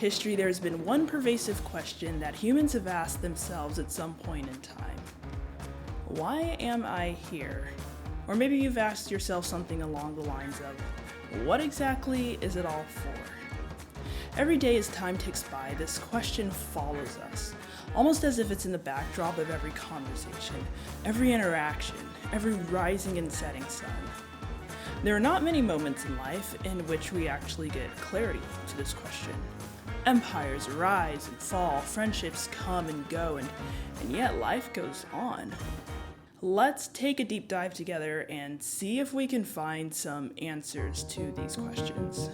history, there's been one pervasive question that humans have asked themselves at some point in time. Why am I here? Or maybe you've asked yourself something along the lines of, what exactly is it all for? Every day as time ticks by, this question follows us, almost as if it's in the backdrop of every conversation, every interaction, every rising and setting sun. There are not many moments in life in which we actually get clarity to this question. Empires rise and fall, friendships come and go, and yet life goes on. Let's take a deep dive together and see if we can find some answers to these questions.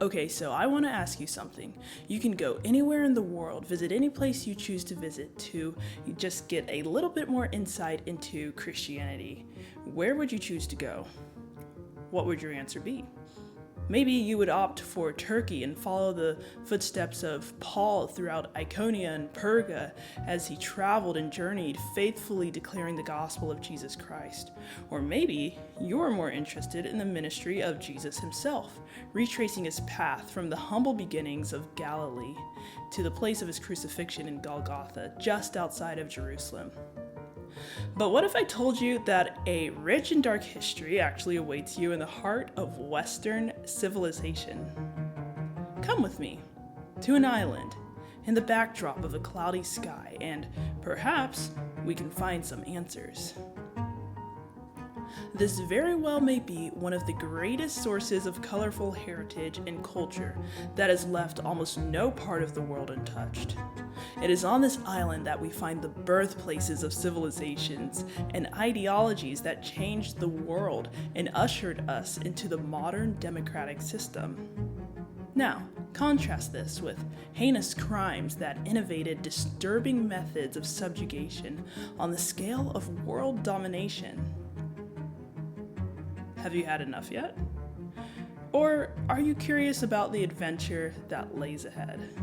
Okay, so I want to ask you something. You can go anywhere in the world, visit any place you choose to visit to just get a little bit more insight into Christianity. Where would you choose to go? What would your answer be? Maybe you would opt for Turkey and follow the footsteps of Paul throughout Iconia and Perga as he traveled and journeyed, faithfully declaring the gospel of Jesus Christ. Or maybe you're more interested in the ministry of Jesus himself, retracing his path from the humble beginnings of Galilee to the place of his crucifixion in Golgotha, just outside of Jerusalem. But what if I told you that a rich and dark history actually awaits you in the heart of Western civilization? Come with me to an island in the backdrop of a cloudy sky, and perhaps we can find some answers. This very well may be one of the greatest sources of colorful heritage and culture that has left almost no part of the world untouched. It is on this island that we find the birthplaces of civilizations and ideologies that changed the world and ushered us into the modern democratic system. Now, contrast this with heinous crimes that innovated disturbing methods of subjugation on the scale of world domination. Have you had enough yet? Or are you curious about the adventure that lays ahead?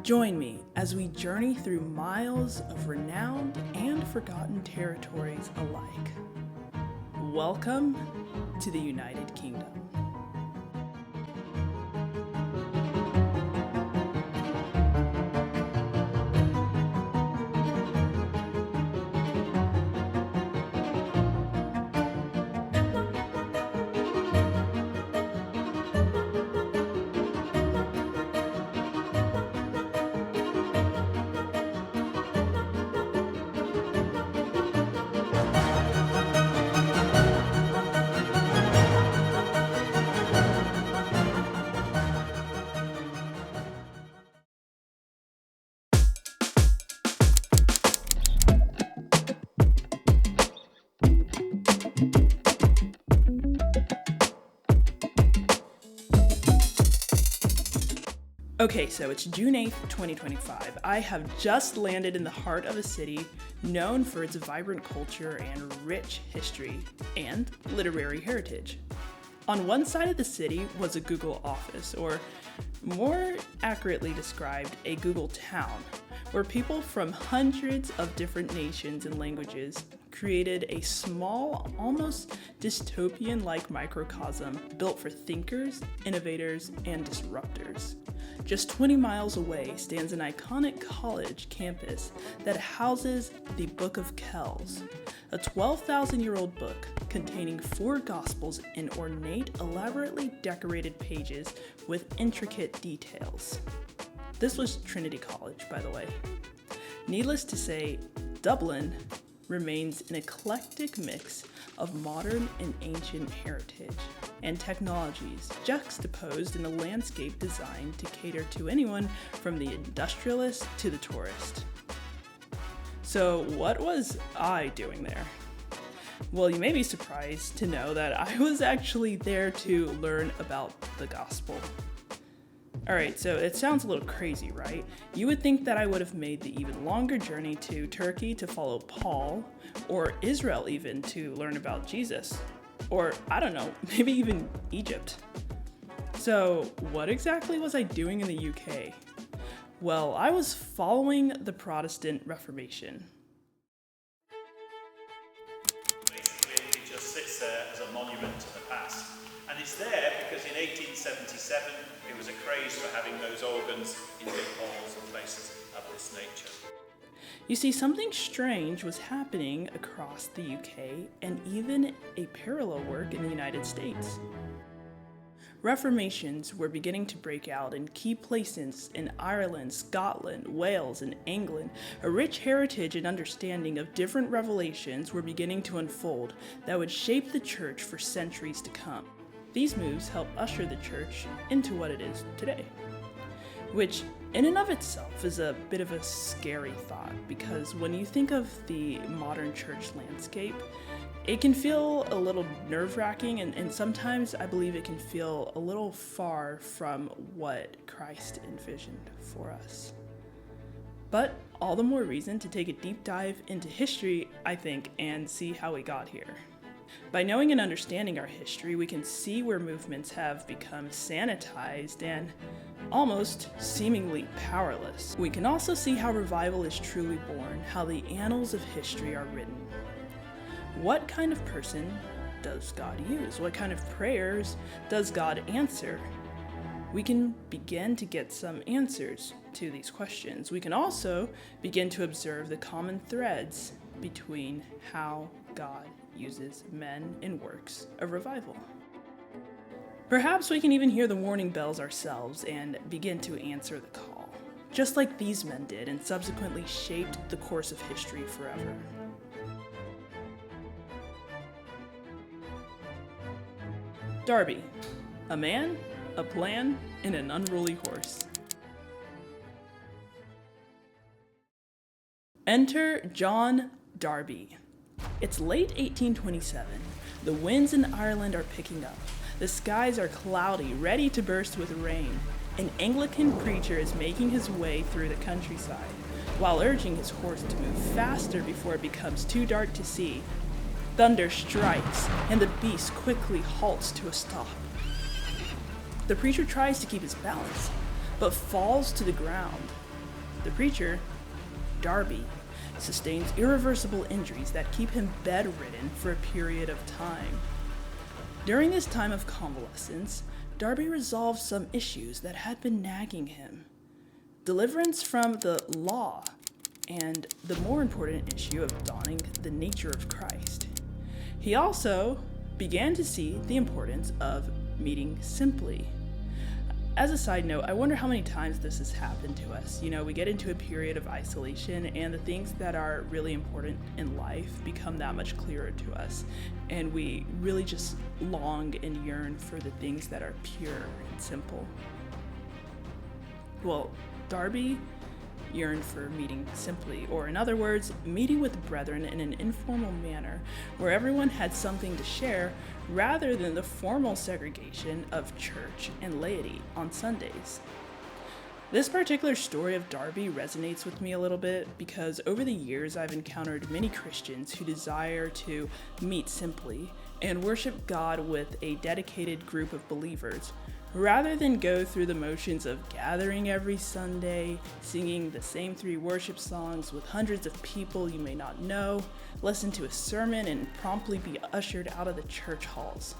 Join me as we journey through miles of renowned and forgotten territories alike. Welcome to the United Kingdom. Okay, so it's June 8th, 2025. I have just landed in the heart of a city known for its vibrant culture and rich history and literary heritage. On one side of the city was a Google office, or more accurately described, a Google town, where people from hundreds of different nations and languages created a small, almost dystopian-like microcosm built for thinkers, innovators, and disruptors. Just 20 miles away stands an iconic college campus that houses the Book of Kells, a 12,000-year-old book containing 4 Gospels in ornate, elaborately decorated pages with intricate details. This was Trinity College, by the way. Needless to say, Dublin remains an eclectic mix of modern and ancient heritage and technologies juxtaposed in a landscape designed to cater to anyone from the industrialist to the tourist. So what was I doing there? Well, you may be surprised to know that I was actually there to learn about the gospel. Alright, so it sounds a little crazy, right? You would think that I would have made the even longer journey to Turkey to follow Paul, or Israel even to learn about Jesus, or I don't know, maybe even Egypt. So what exactly was I doing in the UK? Well, I was following the Protestant Reformation. Basically, it just sits there as a monument to the past. 1877, it was a craze for having those organs in big halls and places of this nature. You see, something strange was happening across the UK and even a parallel work in the United States. Reformations were beginning to break out in key places in Ireland, Scotland, Wales, and England. A rich heritage and understanding of different revelations were beginning to unfold that would shape the church for centuries to come. These moves helped usher the church into what it is today, which in and of itself is a bit of a scary thought, because when you think of the modern church landscape, it can feel a little nerve-wracking, and sometimes I believe it can feel a little far from what Christ envisioned for us. But all the more reason to take a deep dive into history, I think, and see how we got here. By knowing and understanding our history, we can see where movements have become sanitized and almost seemingly powerless. We can also see how revival is truly born, how the annals of history are written. What kind of person does God use? What kind of prayers does God answer? We can begin to get some answers to these questions. We can also begin to observe the common threads between how God uses men in works of revival. Perhaps we can even hear the warning bells ourselves and begin to answer the call, just like these men did and subsequently shaped the course of history forever. Darby, a man, a plan, and an unruly horse. Enter John Darby. It's late 1827. The winds in Ireland are picking up. The skies are cloudy, ready to burst with rain. An Anglican preacher is making his way through the countryside, while urging his horse to move faster before it becomes too dark to see. Thunder strikes, and the beast quickly halts to a stop. The preacher tries to keep his balance, but falls to the ground. The preacher, Darby, sustains irreversible injuries that keep him bedridden for a period of time. During this time of convalescence, Darby resolves some issues that had been nagging him. Deliverance from the law, and the more important issue of donning the nature of Christ. He also began to see the importance of meeting simply. As a side note, I wonder how many times this has happened to us. You know, we get into a period of isolation and the things that are really important in life become that much clearer to us. And we really just long and yearn for the things that are pure and simple. Well, Darby yearned for meeting simply, or in other words, meeting with brethren in an informal manner where everyone had something to share rather than the formal segregation of church and laity on Sundays. This particular story of Darby resonates with me a little bit because over the years I've encountered many Christians who desire to meet simply and worship God with a dedicated group of believers rather than go through the motions of gathering every Sunday, singing the same 3 worship songs with hundreds of people you may not know, listen to a sermon, and promptly be ushered out of the church halls.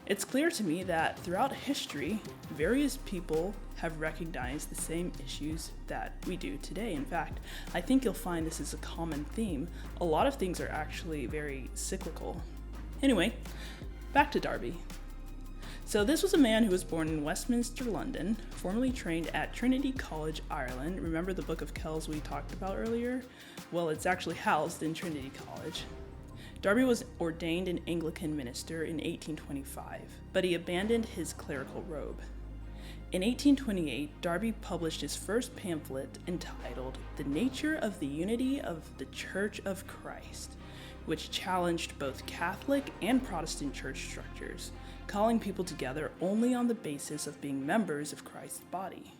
It's clear to me that throughout history, various people have recognized the same issues that we do today. In fact, I think you'll find this is a common theme. A lot of things are actually very cyclical. Anyway, back to Darby. So this was a man who was born in Westminster, London, formerly trained at Trinity College, Ireland. Remember the Book of Kells we talked about earlier? Well, it's actually housed in Trinity College. Darby was ordained an Anglican minister in 1825, but he abandoned his clerical robe. In 1828, Darby published his first pamphlet entitled The Nature of the Unity of the Church of Christ, which challenged both Catholic and Protestant church structures, calling people together only on the basis of being members of Christ's body.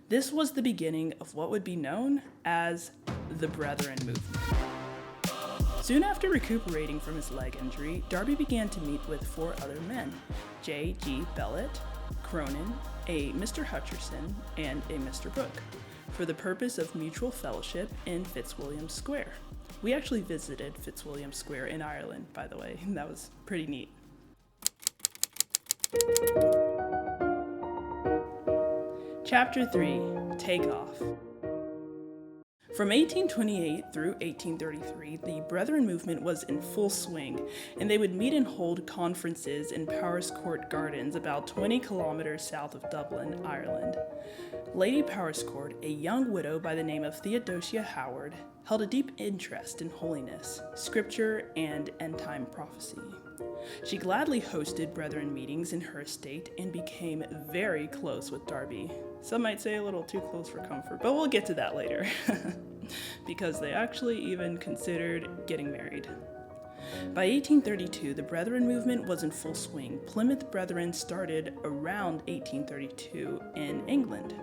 This was the beginning of what would be known as the Brethren movement. Soon after recuperating from his leg injury, Darby began to meet with 4 other men, J.G. Bellett, Cronin, a Mr. Hutcherson, and a Mr. Brooke, for the purpose of mutual fellowship in Fitzwilliam Square. We actually visited Fitzwilliam Square in Ireland, by the way, and that was pretty neat. Chapter 3, Takeoff. From 1828 through 1833, the Brethren movement was in full swing, and they would meet and hold conferences in Power's Court Gardens, about 20 kilometers south of Dublin, Ireland. Lady Powerscourt, a young widow by the name of Theodosia Howard, held a deep interest in holiness, scripture, and end-time prophecy. She gladly hosted Brethren meetings in her estate and became very close with Darby. Some might say a little too close for comfort, but we'll get to that later. Because they actually even considered getting married. By 1832, the Brethren movement was in full swing. Plymouth Brethren started around 1832 in England.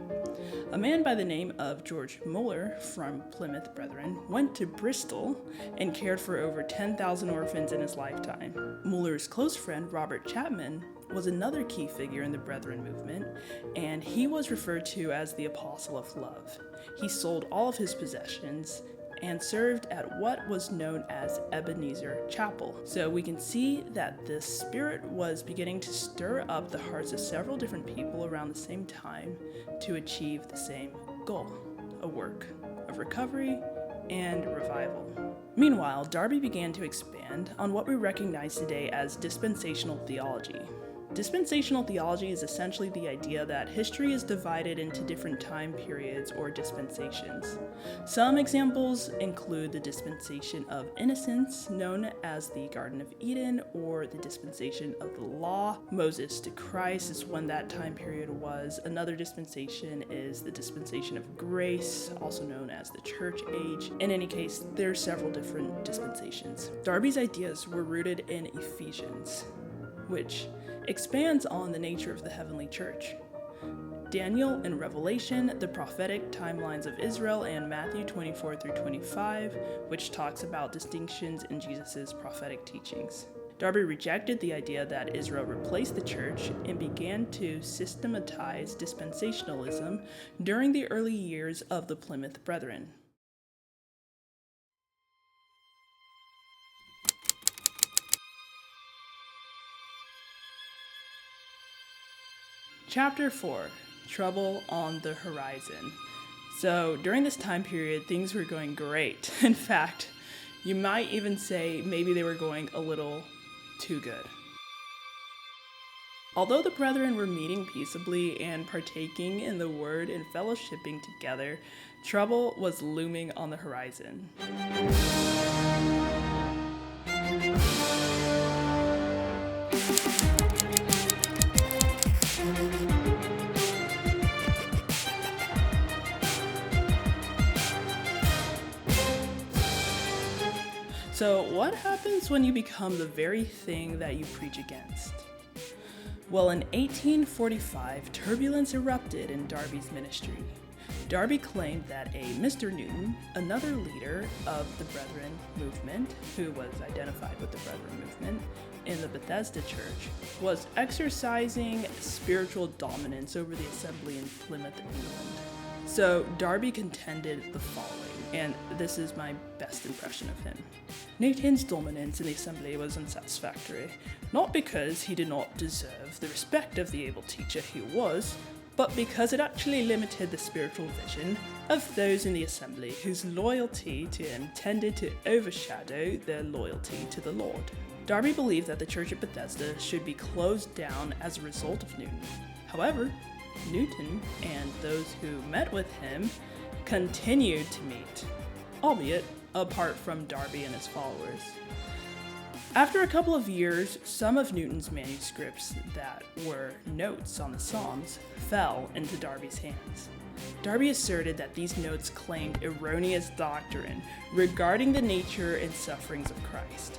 A man by the name of George Muller from Plymouth Brethren went to Bristol and cared for over 10,000 orphans in his lifetime. Muller's close friend, Robert Chapman, was another key figure in the Brethren movement, and he was referred to as the Apostle of Love. He sold all of his possessions and served at what was known as Ebenezer Chapel. So we can see that the Spirit was beginning to stir up the hearts of several different people around the same time to achieve the same goal, a work of recovery and revival. Meanwhile, Darby began to expand on what we recognize today as dispensational theology. Dispensational theology is essentially the idea that history is divided into different time periods or dispensations. Some examples include the dispensation of innocence, known as the Garden of Eden, or the dispensation of the law. Moses to Christ is when that time period was. Another dispensation is the dispensation of grace, also known as the church age. In any case, there are several different dispensations. Darby's ideas were rooted in Ephesians, which expands on the nature of the heavenly church. Daniel and Revelation, the prophetic timelines of Israel, and Matthew 24 through 25, which talks about distinctions in Jesus' prophetic teachings. Darby rejected the idea that Israel replaced the church and began to systematize dispensationalism during the early years of the Plymouth Brethren. Chapter 4, Trouble on the Horizon. So during this time period, things were going great. In fact, you might even say maybe they were going a little too good. Although the brethren were meeting peaceably and partaking in the word and fellowshipping together, trouble was looming on the horizon. So what happens when you become the very thing that you preach against? Well, in 1845, turbulence erupted in Darby's ministry. Darby claimed that a Mr. Newton, another leader of the Brethren movement, who was identified with the Brethren movement in the Bethesda Church, was exercising spiritual dominance over the assembly in Plymouth, England. So Darby contended the following, and this is my best impression of him. Newton's dominance in the assembly was unsatisfactory, not because he did not deserve the respect of the able teacher he was, but because it actually limited the spiritual vision of those in the assembly whose loyalty to him tended to overshadow their loyalty to the Lord. Darby believed that the church at Bethesda should be closed down as a result of Newton. However, Newton and those who met with him continued to meet, albeit apart from Darby and his followers. After a couple of years, some of Newton's manuscripts that were notes on the Psalms fell into Darby's hands. Darby asserted that these notes claimed erroneous doctrine regarding the nature and sufferings of Christ.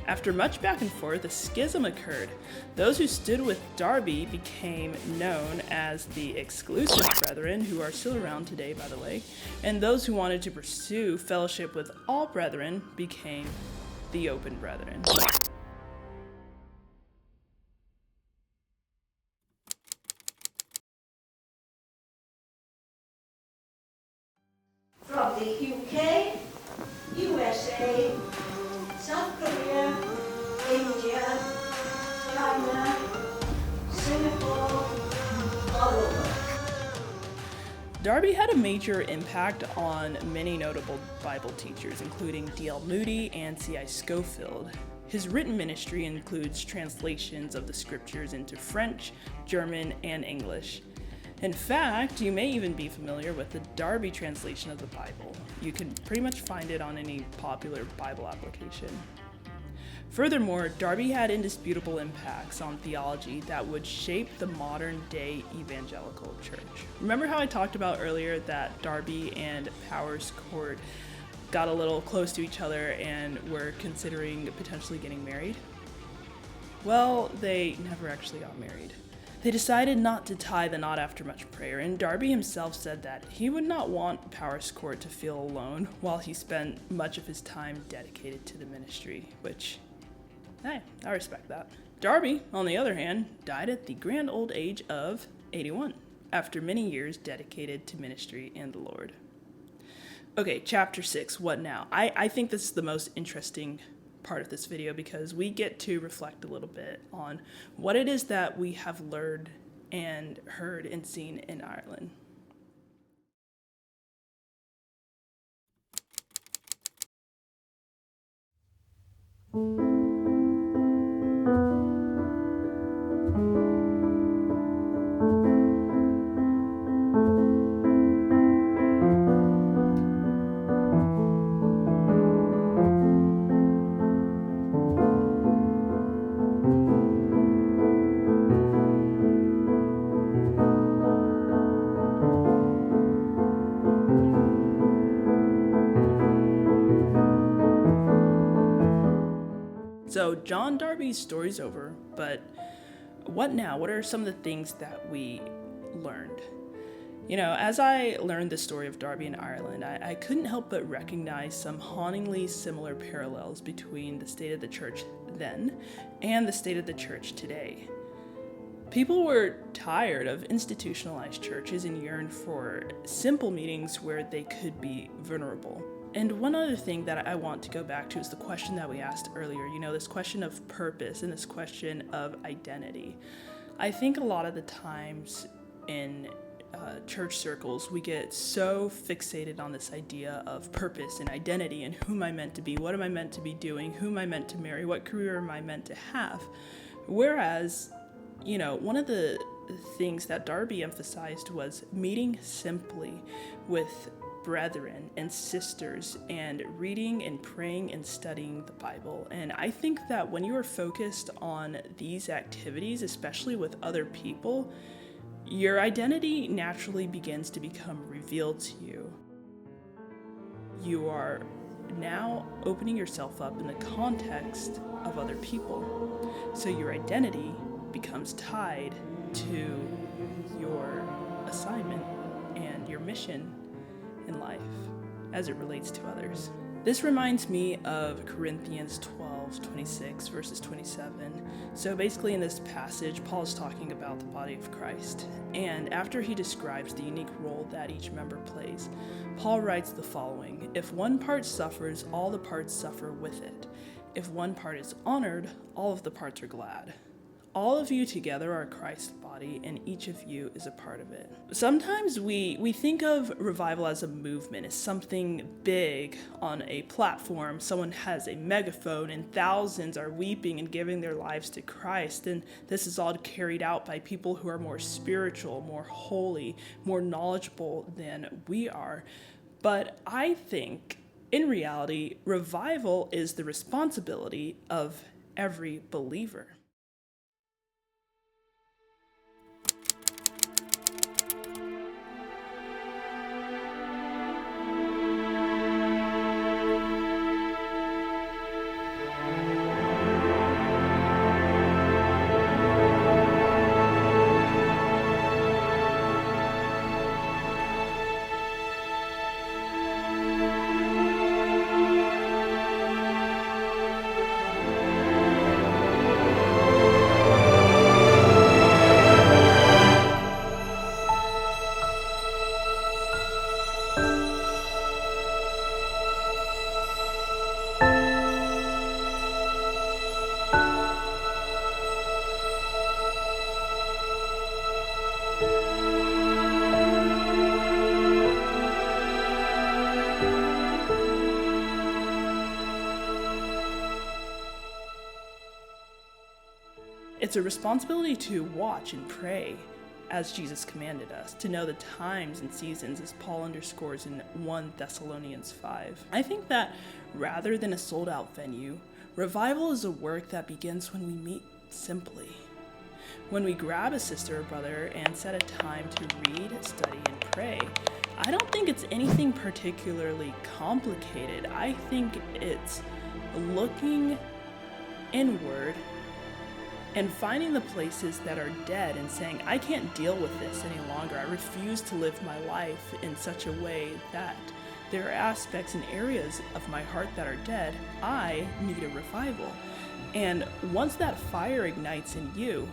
After much back and forth, a schism occurred. Those who stood with Darby became known as the exclusive brethren, who are still around today, by the way, and those who wanted to pursue fellowship with all brethren became the open brethren. From the UK, USA, South Korea, India, China, Darby had a major impact on many notable Bible teachers, including D.L. Moody and C.I. Scofield. His written ministry includes translations of the scriptures into French, German, and English. In fact, you may even be familiar with the Darby translation of the Bible. You can pretty much find it on any popular Bible application. Furthermore, Darby had indisputable impacts on theology that would shape the modern-day evangelical church. Remember how I talked about earlier that Darby and Powers Court got a little close to each other and were considering potentially getting married? Well, they never actually got married. They decided not to tie the knot after much prayer, and Darby himself said that he would not want Powers Court to feel alone while he spent much of his time dedicated to the ministry, which, hey, I respect that. Darby, on the other hand, died at the grand old age of 81, after many years dedicated to ministry and the Lord. Okay, chapter 6, what now? I think this is the most interesting part of this video because we get to reflect a little bit on what it is that we have learned and heard and seen in Ireland. So John Darby's story's over, but what now? What are some of the things that we learned? You know, as I learned the story of Darby in Ireland, I couldn't help but recognize some hauntingly similar parallels between the state of the church then and the state of the church today. People were tired of institutionalized churches and yearned for simple meetings where they could be vulnerable. And one other thing that I want to go back to is the question that we asked earlier, this question of purpose and this question of identity. I think a lot of the times in church circles, we get so fixated on this idea of purpose and identity and who am I meant to be, what am I meant to be doing, who am I meant to marry, what career am I meant to have. Whereas, one of the things that Darby emphasized was meeting simply with brethren and sisters and reading and praying and studying the Bible. And I think that when you are focused on these activities, especially with other people, your identity naturally begins to become revealed to you. You are now opening yourself up in the context of other people. So your identity becomes tied to your assignment and your mission in life as it relates to others. This reminds me of Corinthians 12:26 verses 27. So basically in this passage, Paul is talking about the body of Christ. And after he describes the unique role that each member plays, Paul writes the following: if one part suffers, all the parts suffer with it. If one part is honored, all of the parts are glad. All of you together are Christ's body, and each of you is a part of it. Sometimes we think of revival as a movement, as something big on a platform. Someone has a megaphone, and thousands are weeping and giving their lives to Christ. And this is all carried out by people who are more spiritual, more holy, more knowledgeable than we are. But I think, in reality, revival is the responsibility of every believer. It's a responsibility to watch and pray as Jesus commanded us, to know the times and seasons, as Paul underscores in 1 Thessalonians 5. I think that rather than a sold-out venue, revival is a work that begins when we meet simply. When we grab a sister or brother and set a time to read, study, and pray. I don't think it's anything particularly complicated. I think it's looking inward and finding the places that are dead and saying, I can't deal with this any longer. I refuse to live my life in such a way that there are aspects and areas of my heart that are dead. I need a revival. And once that fire ignites in you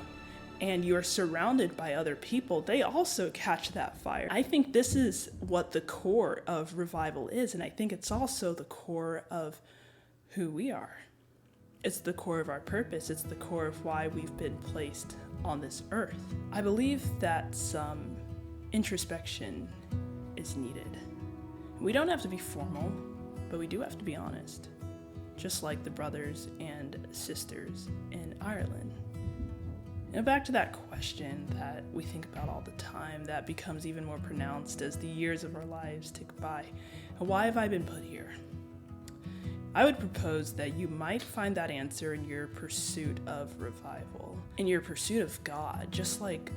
and you're surrounded by other people, they also catch that fire. I think this is what the core of revival is, and I think it's also the core of who we are. It's the core of our purpose. It's the core of why we've been placed on this earth. I believe that some introspection is needed. We don't have to be formal, but we do have to be honest, just like the brothers and sisters in Ireland. Now back to that question that we think about all the time, that becomes even more pronounced as the years of our lives tick by. Why have I been put here? I would propose that you might find that answer in your pursuit of revival, in your pursuit of God, just like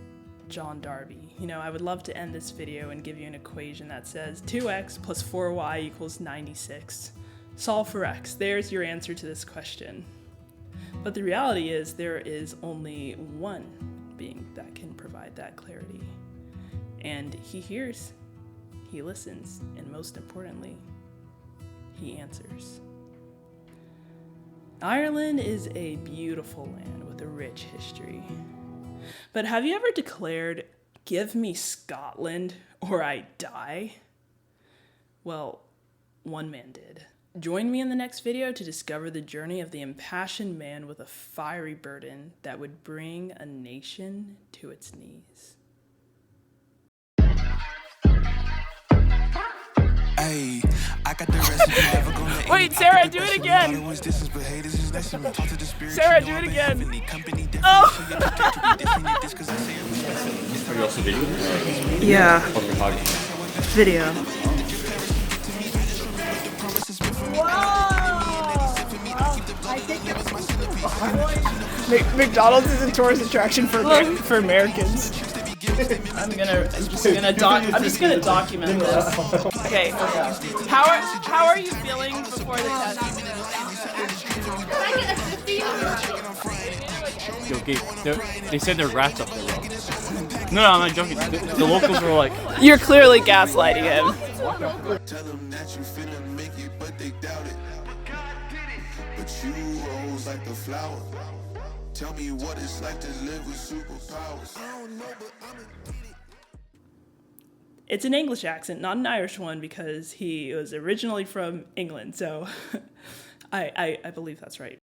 John Darby. I would love to end this video and give you an equation that says 2x plus 4y equals 96. Solve for x. There's your answer to this question. But the reality is there is only one being that can provide that clarity. And he hears, he listens, and most importantly, he answers. Ireland is a beautiful land with a rich history. But have you ever declared, "Give me Scotland or I die"? Well, one man did. Join me in the next video to discover the journey of the impassioned man with a fiery burden that would bring a nation to its knees. Hey, I got the recipe, never gonna end. Wait, Sarah, do it again. Sarah, do it again. Oh! Are you also videoing? Yeah, On recording? video. McDonald's is a tourist attraction for Americans. I'm just gonna document this. Okay. How are you feeling before the test? Okay, they said they're rats up there, bro. No, I'm not joking. The locals were like, You're clearly gaslighting him. Tell them that you finna make it, but they doubt it. But you rose like the flower. Tell me what it's like to live with superpowers. I don't know, but It's an English accent, not an Irish one, because he was originally from England, so I believe that's right.